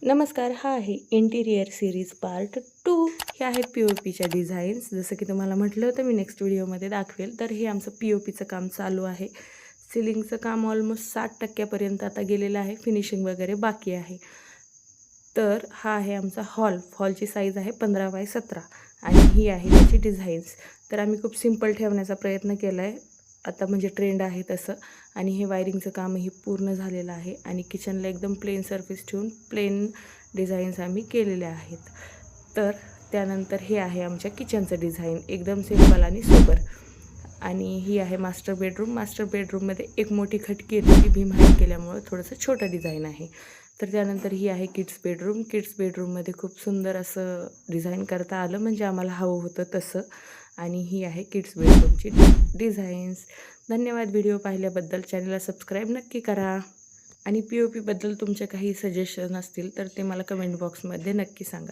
नमस्कार, हा आहे इंटिरियर सिरीज पार्ट 2. हे आहेत पी-ओ-पीच्या डिझाईन्स. जसं की तुम्हाला म्हटलं होतं मी नेक्स्ट व्हिडिओमध्ये दाखवेल. तर हे आमचं पी-ओ-पीचं काम चालू आहे. सिलिंगचं काम ऑलमोस्ट 60% आता गेलेलं आहे. फिनिशिंग वगैरे बाकी आहे. तर हा आहे आमचा हॉलची साईज आहे 15x17 आणि ही आहे त्याची डिझाईन्स. तर आम्ही खूप सिम्पल ठेवण्याचा प्रयत्न केला आहे. आता म्हणजे ट्रेंड आहे तसं. आणि हे वायरिंगचं कामही पूर्ण झालेलं आहे आणि किचनला एकदम प्लेन सरफेस ठेवून प्लेन डिझाईन्स आम्ही केलेले आहेत. तर त्यानंतर हे आहे आमच्या किचनचं डिझाईन, एकदम सिम्पल आणि सोबर. आणि ही आहे मास्टर बेडरूममध्ये एक मोठी खटकी येते, ती भीम हाईट केल्यामुळं थोडंसं छोटं डिझाईन आहे. तर त्यानंतर ही आहे किड्स बेडरूममध्ये खूप सुंदर असं डिझाईन करता आलं, म्हणजे आम्हाला हवं होतं तसं. आणि ही आहे किड्स बेडरूमची डिझाईन्स. धन्यवाद व्हिडिओ पाहिल्याबद्दल. चॅनलला सबस्क्राईब नक्की करा. आणि पी-ओ-पीबद्दल तुमचे काही सजेशन असतील तर ते मला कमेंट बॉक्समध्ये नक्की सांगा.